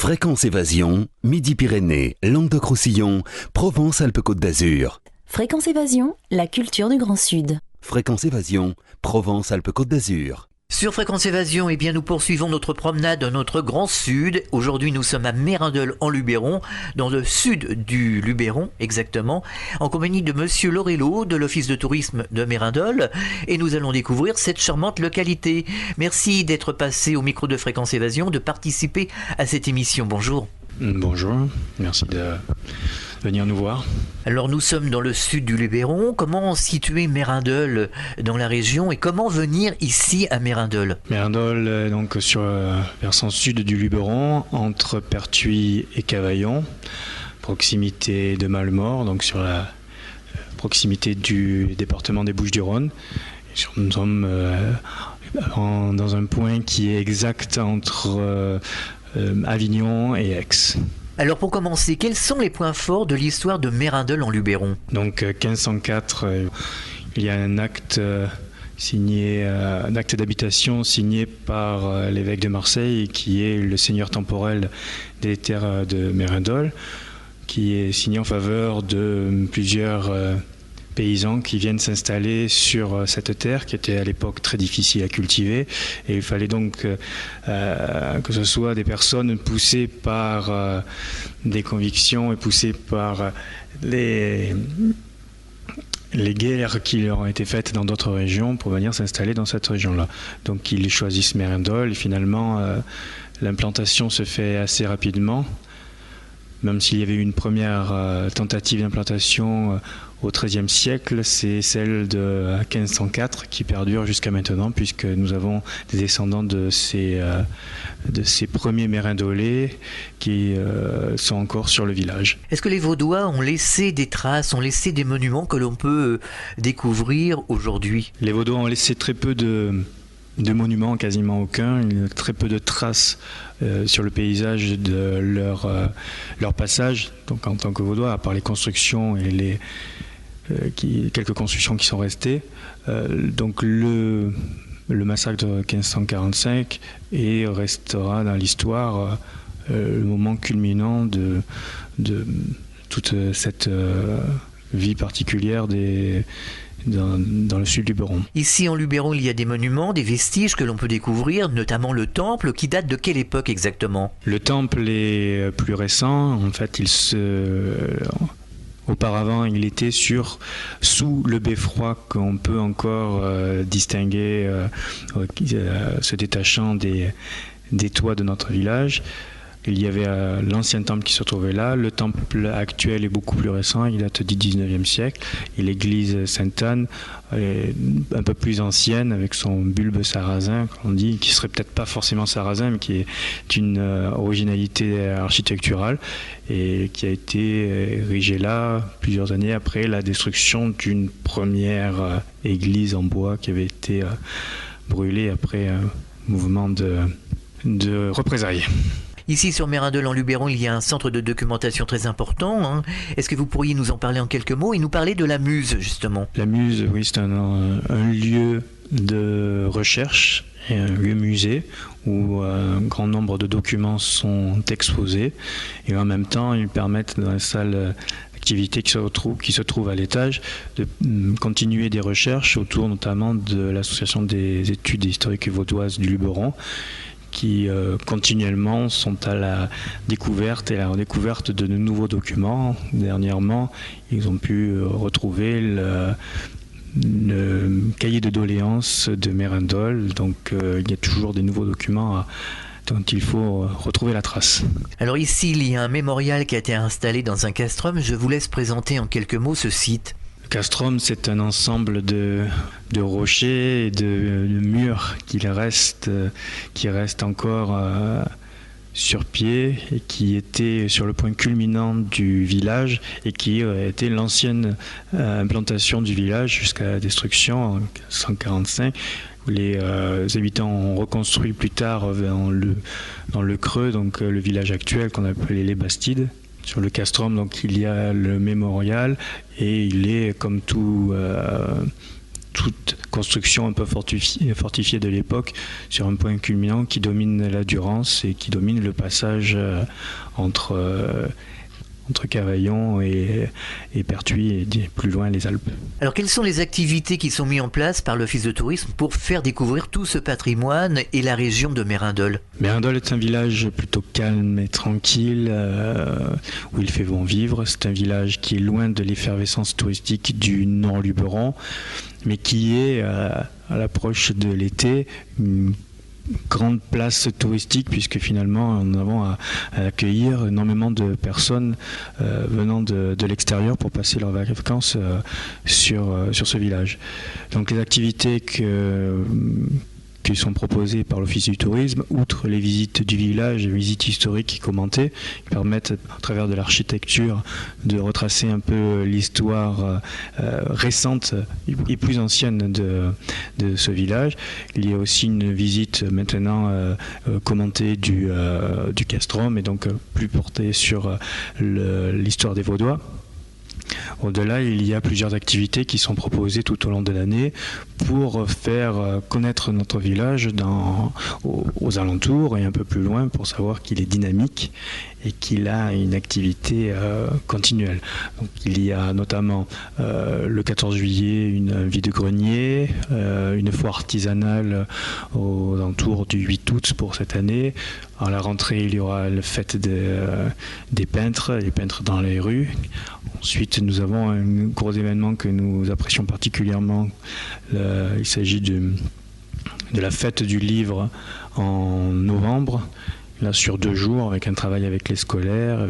Fréquence Évasion, Midi-Pyrénées, Languedoc-Roussillon, Provence-Alpes-Côte d'Azur. Fréquence Évasion, la culture du Grand Sud. Fréquence Évasion, Provence-Alpes-Côte d'Azur. Sur Fréquence Évasion, nous poursuivons notre promenade dans notre Grand Sud. Aujourd'hui, nous sommes à Mérindol en Luberon, dans le sud du Luberon, exactement, en compagnie de Monsieur Lorello de l'Office de tourisme de Mérindol, et nous allons découvrir cette charmante localité. Merci d'être passé au micro de Fréquence Évasion, de participer à cette émission. Bonjour. Bonjour, merci de venir nous voir. Alors nous sommes dans le sud du Luberon. Comment situer Mérindol dans la région et comment venir ici à Mérindol? Mérindol, donc sur le versant sud du Luberon, entre Pertuis et Cavaillon, proximité de Malemort, donc sur la proximité du département des Bouches-du-Rhône. Nous sommes dans un point qui est exact entre Avignon et Aix. Alors pour commencer, quels sont les points forts de l'histoire de Mérindol en Luberon? Donc 1504, il y a un acte d'habitation signé par l'évêque de Marseille, qui est le seigneur temporel des terres de Mérindol, qui est signé en faveur de plusieurs paysans qui viennent s'installer sur cette terre qui était à l'époque très difficile à cultiver, et il fallait donc que ce soit des personnes poussées par des convictions et poussées par les guerres qui leur ont été faites dans d'autres régions pour venir s'installer dans cette région-là. Donc ils choisissent Mérindol et finalement l'implantation se fait assez rapidement, même s'il y avait eu une première tentative d'implantation au XIIIe siècle. C'est celle de 1504 qui perdure jusqu'à maintenant, puisque nous avons des descendants de ces premiers Mérindolais qui sont encore sur le village. Est-ce que les Vaudois ont laissé des traces, ont laissé des monuments que l'on peut découvrir aujourd'hui? Les Vaudois ont laissé très peu de monuments, quasiment aucun, très peu de traces sur le paysage de leur passage. Donc en tant que Vaudois, à part les constructions et quelques constructions qui sont restées, donc le massacre de 1545 restera dans l'histoire le moment culminant de toute cette vie particulière dans le sud du Luberon. Ici en Luberon, il y a des monuments, des vestiges que l'on peut découvrir, notamment le temple, qui date de quelle époque exactement? Le temple est plus récent. En fait, auparavant, il était sous le beffroi qu'on peut encore distinguer, se détachant des toits de notre village. Il y avait l'ancien temple qui se trouvait là. Le temple actuel est beaucoup plus récent, il date du 19e siècle. Et l'église Sainte-Anne est un peu plus ancienne, avec son bulbe sarrasin, qu'on dit, qui serait peut-être pas forcément sarrasin, mais qui est d'une originalité architecturale, et qui a été érigée là plusieurs années après la destruction d'une première église en bois qui avait été brûlée après un mouvement de représailles. Ici sur Mérindol en Luberon, il y a un centre de documentation très important. Est-ce que vous pourriez nous en parler en quelques mots et nous parler de la Muse, justement? La Muse, oui, c'est un lieu de recherche et un lieu musée où un grand nombre de documents sont exposés, et en même temps ils permettent, dans la salle d'activité qui se trouve à l'étage, de continuer des recherches autour notamment de l'association des études historiques vaudoises du Luberon, qui continuellement sont à la découverte et à la redécouverte de nouveaux documents. Dernièrement, ils ont pu retrouver le cahier de doléances de Mérindol. Donc il y a toujours des nouveaux documents dont il faut retrouver la trace. Alors ici, il y a un mémorial qui a été installé dans un castrum. Je vous laisse présenter en quelques mots ce site. Le castrum, c'est un ensemble de rochers et de murs qui restent encore sur pied, et qui étaient sur le point culminant du village, et qui était l'ancienne implantation du village jusqu'à la destruction en 1545. Les habitants ont reconstruit plus tard dans le creux, donc le village actuel qu'on appelait les Bastides. Sur le castrum, donc il y a le mémorial, et il est comme toute toute construction un peu fortifiée de l'époque sur un point culminant qui domine la Durance et qui domine le passage entre Cavaillon et Pertuis et plus loin les Alpes. Alors quelles sont les activités qui sont mises en place par l'Office de tourisme pour faire découvrir tout ce patrimoine et la région de Mérindol? Mérindol est un village plutôt calme et tranquille où il fait bon vivre. C'est un village qui est loin de l'effervescence touristique du Nord-Luberon, mais qui est à l'approche de l'été une grande place touristique, puisque finalement nous avons à accueillir énormément de personnes venant de l'extérieur pour passer leurs vacances sur ce village. Donc les activités qui sont proposées par l'Office du tourisme, outre les visites du village, les visites historiques commentées, qui permettent à travers de l'architecture de retracer un peu l'histoire récente et plus ancienne de ce village. Il y a aussi une visite maintenant commentée du castrum et donc plus portée sur l'histoire des Vaudois. Au-delà, il y a plusieurs activités qui sont proposées tout au long de l'année pour faire connaître notre village aux alentours et un peu plus loin pour savoir qu'il est dynamique et qu'il a une activité continuelle. Donc, il y a notamment le 14 juillet une vide-grenier, une foire artisanale aux alentours du 8 août pour cette année. À la rentrée, il y aura la fête des peintres, les peintres dans les rues. Ensuite, nous avons un gros événement que nous apprécions particulièrement. Il s'agit de la fête du livre en novembre, là sur 2 jours, avec un travail avec les scolaires,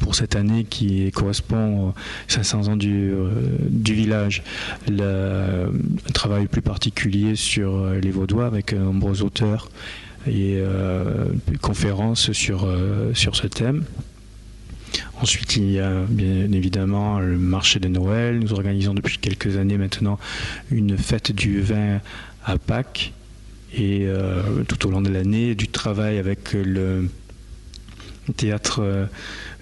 pour cette année qui correspond aux 500 ans du village, un travail plus particulier sur les Vaudois avec de nombreux auteurs et conférences sur ce thème. Ensuite, il y a bien évidemment le marché de Noël. Nous organisons depuis quelques années maintenant une fête du vin à Pâques et tout au long de l'année du travail avec le théâtre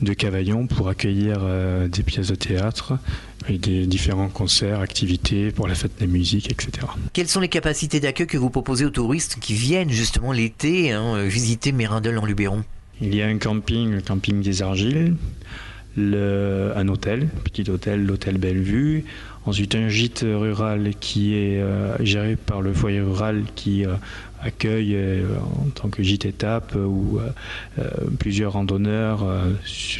de Cavaillon pour accueillir des pièces de théâtre et des différents concerts, activités pour la fête des musiques, etc. Quelles sont les capacités d'accueil que vous proposez aux touristes qui viennent justement l'été visiter Mérindol en Luberon? Il y a un camping, le camping des Argiles, un hôtel, petit hôtel, l'hôtel Bellevue. Ensuite, un gîte rural qui est géré par le foyer rural qui accueille en tant que gîte étape ou plusieurs randonneurs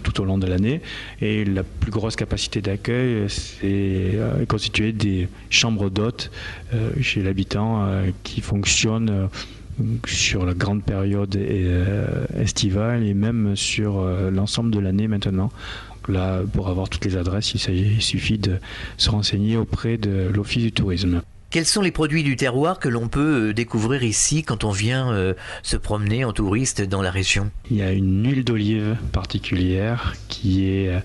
tout au long de l'année. Et la plus grosse capacité d'accueil, c'est constituée des chambres d'hôtes chez l'habitant qui fonctionnent sur la grande période estivale et même sur l'ensemble de l'année maintenant. Donc là, pour avoir toutes les adresses, il suffit de se renseigner auprès de l'Office du tourisme. Quels sont les produits du terroir que l'on peut découvrir ici quand on vient se promener en touriste dans la région? Il y a une huile d'olive particulière qui a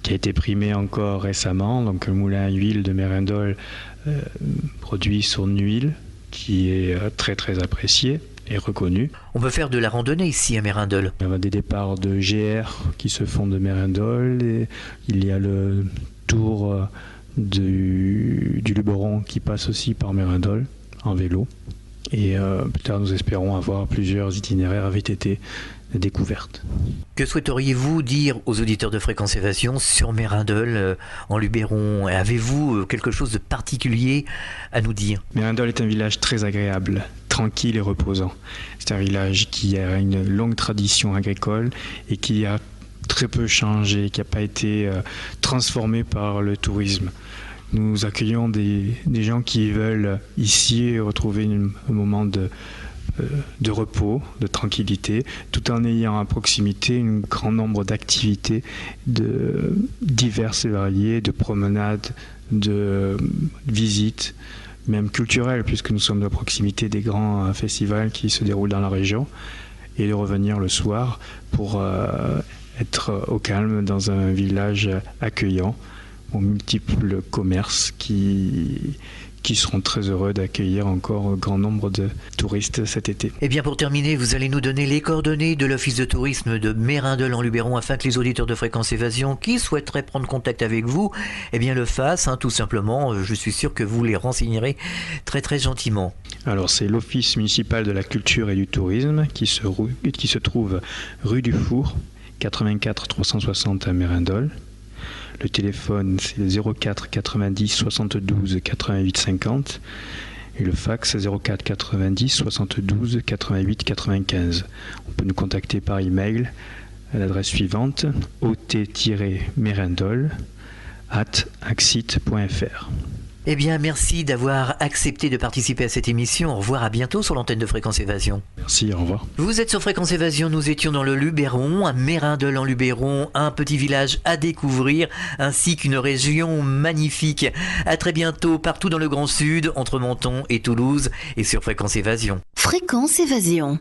été primée encore récemment. Donc le moulin à huile de Mérindol produit son huile qui est très très appréciée et reconnue. On peut faire de la randonnée ici à Mérindol. Il y a des départs de GR qui se font de Mérindol et il y a le tour du Luberon qui passe aussi par Mérindol en vélo. Et plus tard, nous espérons avoir plusieurs itinéraires VTT de découverte. Que souhaiteriez-vous dire aux auditeurs de Fréquence Évasion sur Mérindol en Luberon? Avez-vous quelque chose de particulier à nous dire? Mérindol est un village très agréable, tranquille et reposant. C'est un village qui a une longue tradition agricole et qui a très peu changé, qui n'a pas été transformé par le tourisme. Nous accueillons des gens qui veulent ici retrouver un moment de repos, de tranquillité, tout en ayant à proximité un grand nombre d'activités diverses et variées, de promenades, de visites, même culturelles, puisque nous sommes à proximité des grands festivals qui se déroulent dans la région, et de revenir le soir pour être au calme dans un village accueillant, aux multiples commerces qui qui seront très heureux d'accueillir encore un grand nombre de touristes cet été. Et bien pour terminer, vous allez nous donner les coordonnées de l'Office de tourisme de Mérindol en Luberon afin que les auditeurs de Fréquence Évasion qui souhaiteraient prendre contact avec vous, eh bien le fassent, tout simplement. Je suis sûr que vous les renseignerez très très gentiment. Alors c'est l'Office municipal de la culture et du tourisme qui se trouve rue du Four, 84 360 à Mérindol. Le téléphone, c'est 04 90 72 88 50 et le fax, 04 90 72 88 95. On peut nous contacter par email à l'adresse suivante ot-mérindol@axit.fr. Eh bien, merci d'avoir accepté de participer à cette émission. Au revoir, à bientôt sur l'antenne de Fréquence Évasion. Merci, au revoir. Vous êtes sur Fréquence Évasion, nous étions dans le Luberon, à Mérindol en Luberon, un petit village à découvrir, ainsi qu'une région magnifique. À très bientôt, partout dans le Grand Sud, entre Menton et Toulouse, et sur Fréquence Évasion. Fréquence Évasion.